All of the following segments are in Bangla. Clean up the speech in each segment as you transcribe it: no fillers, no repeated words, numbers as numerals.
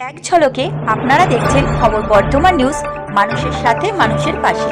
এক ঝলকে আপনারা দেখছেন খবর বর্ধমান নিউজ, মানুষের সাথে মানুষের পাশে।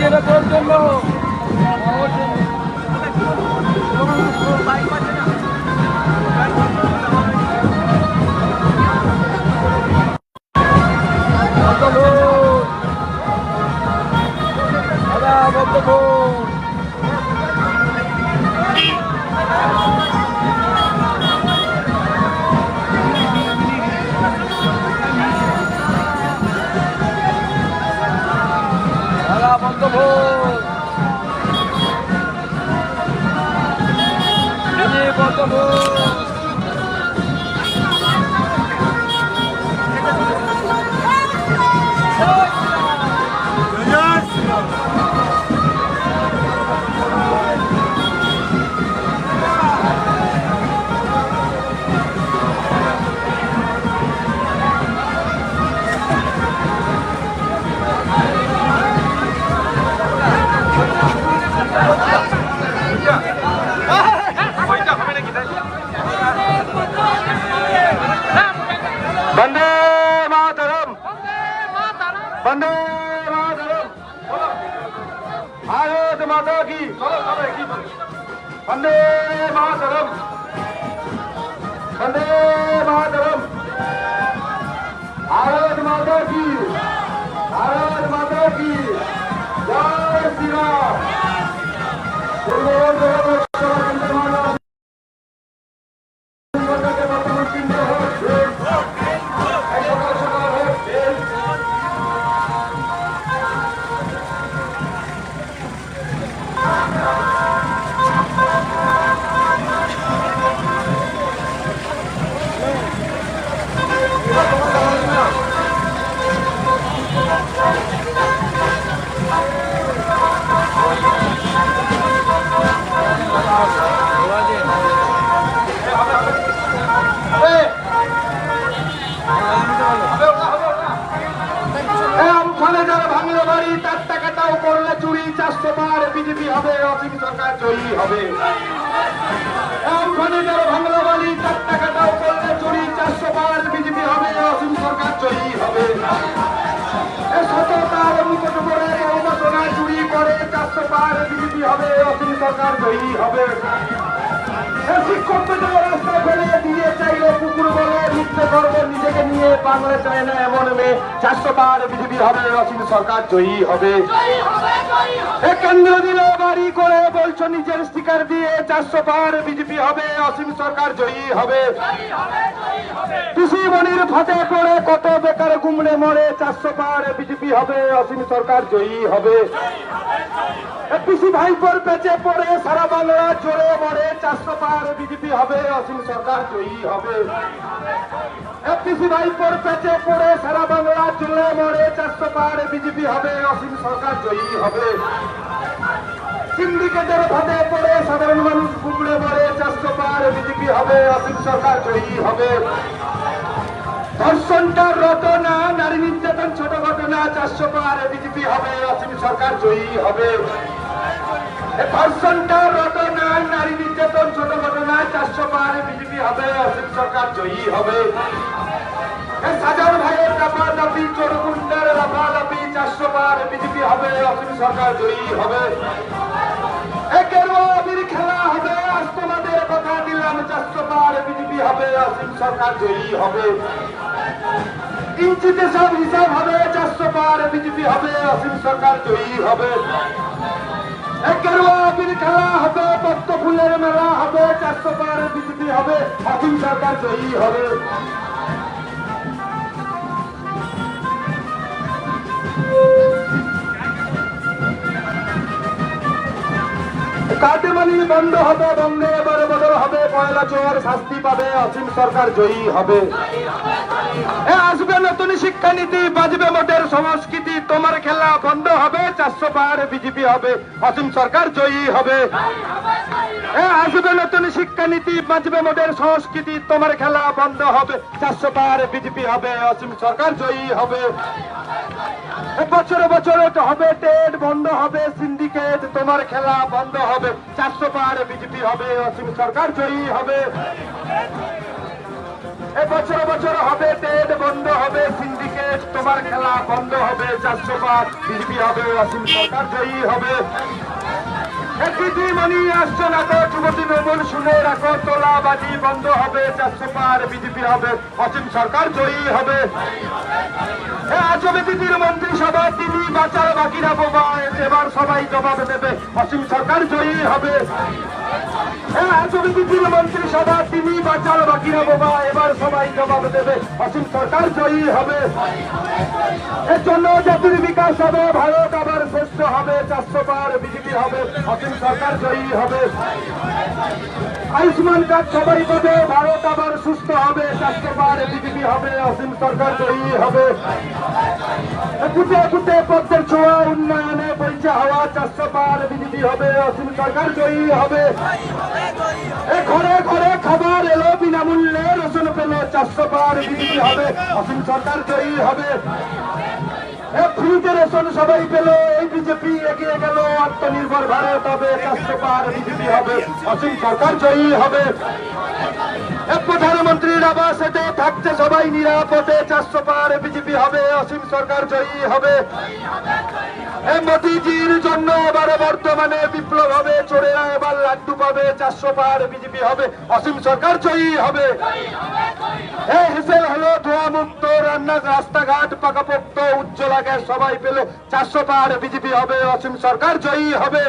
এটা তোর জন্য वंदे मातरम वंदे मातरम भारत माता की वंदे मातरम वंदे मातरम भारत माता की जय श्री राम। বিজেপি হবে, অসীম সরকার জয়ী হবে। ভাঙলা বাড়ি 4 টাকাটাও করলে চুরি 400 বার বিজেপি হবে, অসীম সরকার জয়ী হবে। সততার মুকুট পরে বহুবচনা চুরি করে 400 বার বিজেপি হবে, অসীম সরকার জয়ী হবে। শিক্ষকদের রাস্তায় ফেলে দিয়ে চাইলে কুকুর বলে মিথ্যে করবো নিজেকে নিয়ে বাংলা চায় না এমন মেয়ে 400 বার বিজেপি হবে, অসীম সরকার জয়ী হবে। কেন্দ্র দিল বাড়ি করে বলছো নিজের স্টিকার দিয়ে 400 বার বিজেপি হবে, অসীম সরকার জয়ী হবে। কৃষিমণির ফাঁদে পড়ে কত বেকার গুমড়ে মরে 400 বার বিজেপি হবে, অসীম সরকার জয়ী হবে। পিসি ভাইপোর পেঁচে পড়ে সারা বাংলা জোরে মরে 400 বার বিজেপি হবে, অসীম সরকার জয়ী হবে। পিসি ভাইপোর পেঁচে পড়ে সারা বাংলা জোরে মরে 400 বার বিজেপি হবে, অসীম সরকার জয়ী হবে। সিন্ডিকেটের ফাঁদে পড়ে সাধারণ মানুষ গুমড়ে মরে 400 বার বিজেপি হবে, অসীম সরকার জয়ী হবে। ধর্ষণটার রটনা নারী নির্যাতন ছোট ঘটনা 400 বার বিজেপি হবে, অসীম সরকার জয়ী হবে। ধর্ষণটার রটনা নারী নির্যাতন ছোট ঘটনা 400 বার বিজেপি হবে, অসীম সরকার জয়ী হবে। সাজার ভাইয়ের লাফালাফি চোরগুন্ডার লাফালাফি 400 বার বিজেপি হবে, অসীম সরকার জয়ী হবে। একের খেলা হবে আজ তোমাদের কথা দিলাম 400 বার বিজেপি হবে, অসীম সরকার জয়ী হবে। ইঞ্চিতে সব হিসাব হবে 400 বার বিজেপি হবে, অসীম সরকার জয়ী হবে। খেলা হবে পদ্ম ফুলের মেলা হবে 400 বার বিজেপি হবে, অসীম সরকার জয়ী হবে। কাটমানি বন্ধ হবে, বন্ধে এবারে বদল হবে, পয়লা চোর শাস্তি পাবে, অসীম সরকার জয়ী হবে। আসবে নতুন শিক্ষানীতি, বাজবে মোটের সংস্কৃতি, তোমার খেলা বন্ধ হবে 400 বার বিজেপি হবে, অসীম সরকার জয়ী হবে। আসবে নতুন শিক্ষানীতি, বাজবে মোটের সংস্কৃতি, তোমার খেলা বন্ধ হবে 400 বার বিজেপি হবে, অসীম সরকার জয়ী হবে। বছরে বছরে হবে টেট বন্ধ হবে, সিন্ডিকেট তোমার খেলা বন্ধ হবে 400 বার বিজেপি হবে, অসীম সরকার জয়ী হবে। বছরে বছরে হবে টেট বন্ধ হবে, সিন্ডিকেট তোমার খেলা বন্ধ হবে 400 পার বিজেপি হবে অসীম সরকার জয়ী হবে দিদিমণি আসছে না তো যুবতী নবুল শুনে রাখো তোলাবাজি বন্ধ হবে 400 পার বিজেপি হবে অসীম সরকার জয়ী হবে আজবে দিদির মন্ত্রিসভা তিনি বাঁচার বাকিরা বোমা এবার সবাই জবাব দেবে অসীম সরকার জয়ী হবে আজবে দিদির মন্ত্রিসভা তিনি বাঁচার বাকিরা বোমা এবার সবাই জবাব দেবে অসীম সরকার জয়ী হবে এর জন্য জাতির বিকাশ হবে ভারত আবার শ্রেষ্ঠ হবে 400 পার বিজেপি হবে অসীম সরকার জয়ী হবে আয়ুষ্মান কার্ড সবাই পাবে ভারত আবার সুস্থ হবে 400 পার বিজেপি হবে অসীম সরকার জয়ী হবে কুটে কুটে পদ্মের ছোঁয়া উন্নয়নে বইছে হাওয়া 400 পার বিজেপি হবে অসীম সরকার জয়ী হবে ঘরে ঘরে খাবার এলো বিনামূল্যে রেশন পেল 400 পার বিজেপি হবে অসীম সরকার জয়ী হবে ফ্রিতে রেশন সবাই পেল এই বিজেপি এগিয়ে গেল আত্মনির্ভর ভারত হবে 400 পার বিজেপি হবে অসীম সরকার জয়ী হবে প্রধানমন্ত্রীর আবাসে থাকছে সবাই নিরাপদে 400 পার বিজেপি হবে অসীম সরকার জয়ী হবে মোদীজির জন্য এবার বর্তমানে বিপ্লব হবে চোরেরা এবার লাড্ডু পাবে 400 পার বিজেপি হবে অসীম সরকার জয়ী হবে হেসেল হলো ধোয়া মুক্ত রান্না রাস্তাঘাট পাকাপোক্ত উজ্জ্বলা গ্যাস সবাই পেল 400 পার বিজেপি হবে অসীম সরকার জয়ী হবে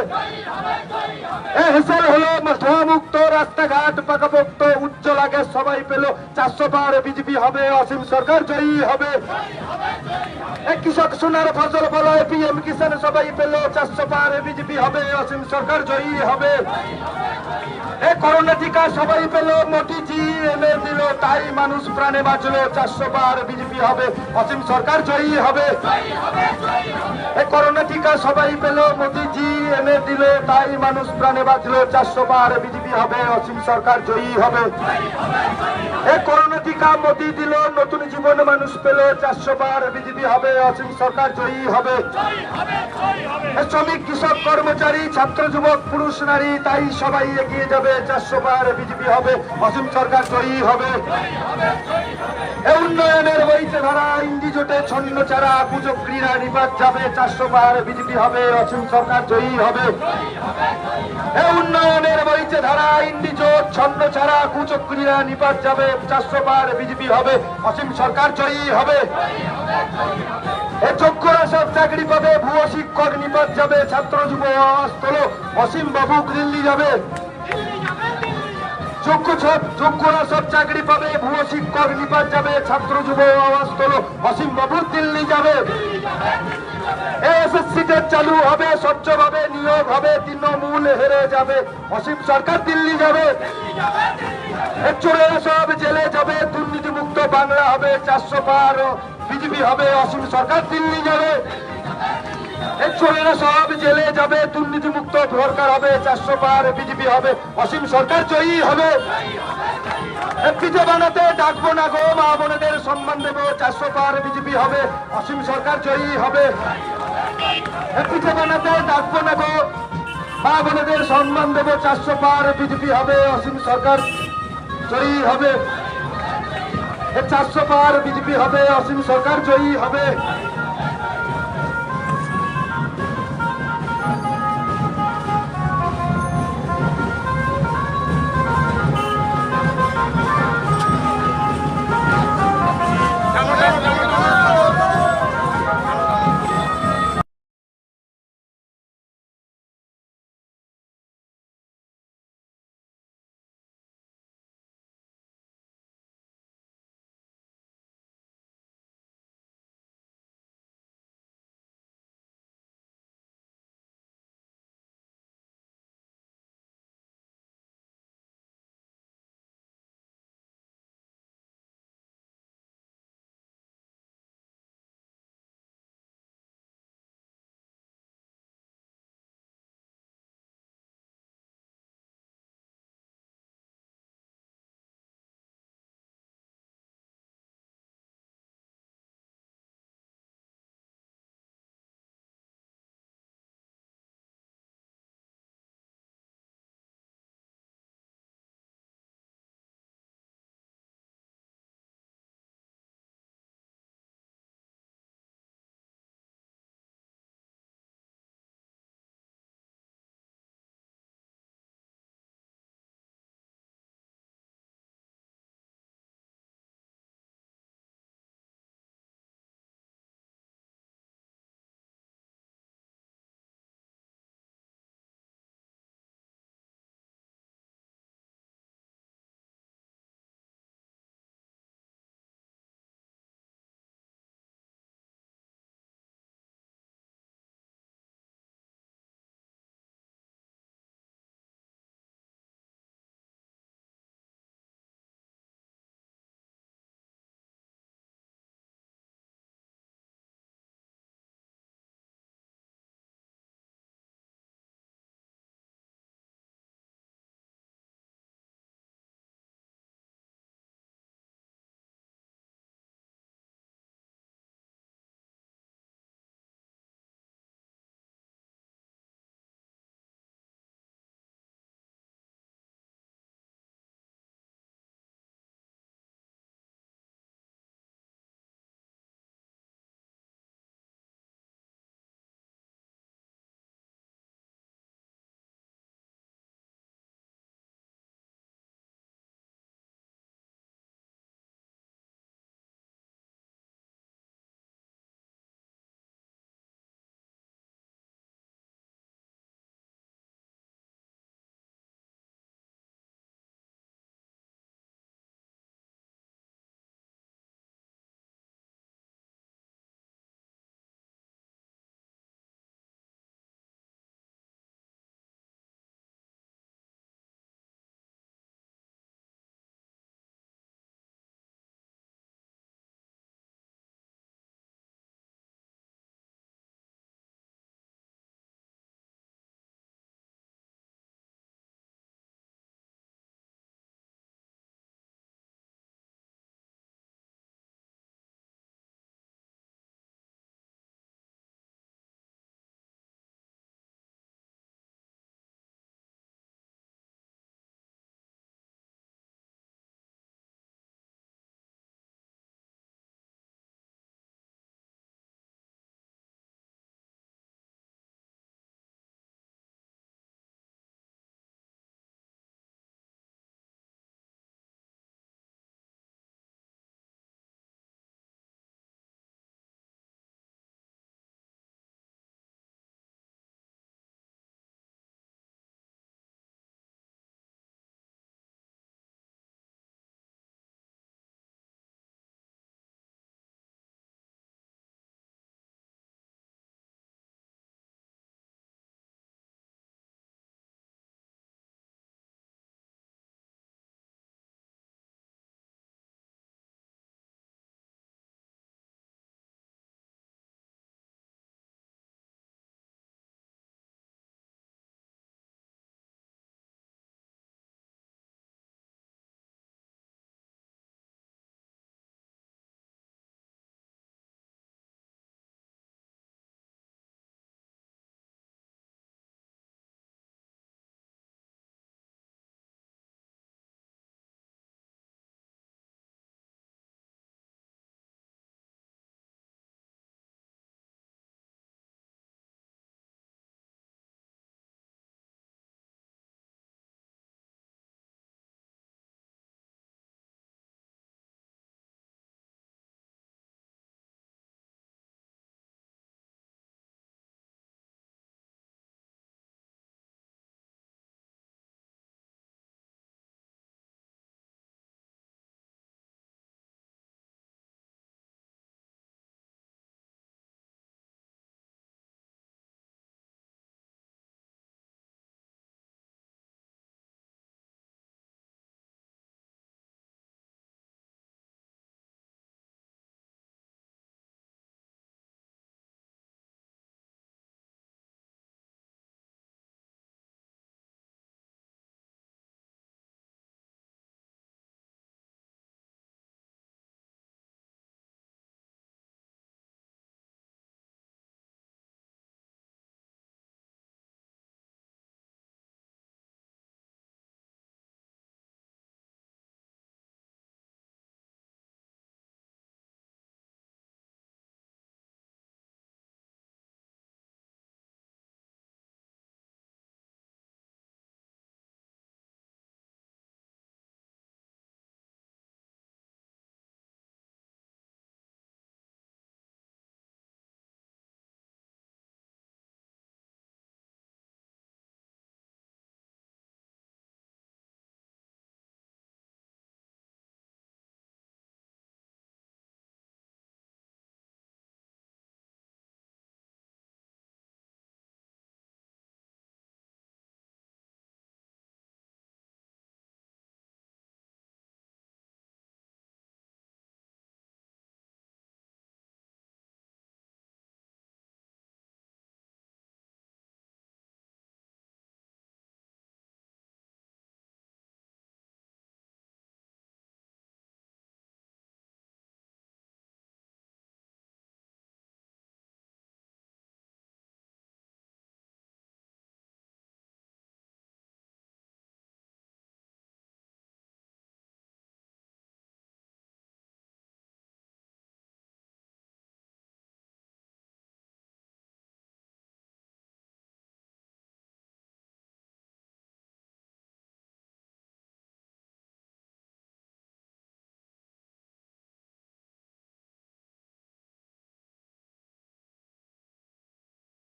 হেসেল হলো ধোয়া মুক্ত রাস্তাঘাট পাকাপোক্ত উজ্জ্বলা গ্যাস সবাই পেল 400 পার বিজেপি হবে অসীম সরকার জয়ী হবে কৃষক সোনার ফসল ফলায় পিএম কিষাণ সবাই পেল 400 পার বিজেপি হবে অসীম সরকার জয়ী হবে করোনা টিকা সবাই পেল মোদিজি এনে দিল তাই মানুষ প্রাণে বাঁচলো 400 পার বিজেপি হবে অসীম সরকার জয়ী হবে করোনা টিকা সবাই পেল মোদিজি এনে দিল তাই মানুষ প্রাণে বাঁচলো 400 পার বিজেপি হবে অসীম সরকার জয়ী হবে করোনা টিকা মোদি দিল নতুন জীবন মানুষ পেল 400 পার বিজেপি হবে অসীম সরকার জয়ী হবে শ্রমিক কৃষক কর্মচারী ছাত্র যুবক পুরুষ নারী তাই সবাই এগিয়ে যাবে 400 পার বিজেপি হবে অসীম সরকার জয়ী হবে উন্নয়নের বইতে ধারা ইন্ডি জোটে ছন্ন চারা কুচক্রীরা নিপাত যাবে 400 পার বিজেপি হবে অসীম সরকার জয়ী হবে উন্নয়নের বইতে ধারা ইন্ডি জোট ছন্ন চারা কুচক্রীরা নিপাত যাবে 400 পার বিজেপি হবে অসীম সরকার জয়ী হবে যোগ্যরা সব চাকরি পাবে ভুয়ো শিক্ষক নিপাত যাবে ছাত্র যুব আওয়াজ তোলো অসীম বাবু দিল্লি যাবে যোগ্যরা সব চাকরি পাবে ভুয়ো শিক্ষক নিপাত যাবে ছাত্র যুব আওয়াজ তোলো অসীম বাবু দিল্লি যাবে এসএসসি চালু হবে স্বচ্ছভাবে নিয়োগ হবে তৃণমূল হেরে যাবে অসীম সরকার দিল্লি যাবে চোরেরা সব জেলে যাবে দুর্নীতি মুক্ত বাংলা হবে 400 পার বিজেপি হবে অসীম সরকার দিল্লি যাবে চোরেরা সব জেলে যাবে দুর্নীতি মুক্ত সরকার হবে 400 পার বিজেপি হবে অসীম সরকার জয়ী হবে পিঠে বানাতে ডাকবো না গো মা বোনেদের সম্মান দেবো 400 পার বিজেপি হবে অসীম সরকার জয়ী হবে পিঠে বানাতে ডাকবো না গো মা বোনেদের সম্মান দেবো 400 পার বিজেপি হবে অসীম সরকার জয়ী হবে 400 পার বিজেপি হবে অসীম সরকার জয়ী হবে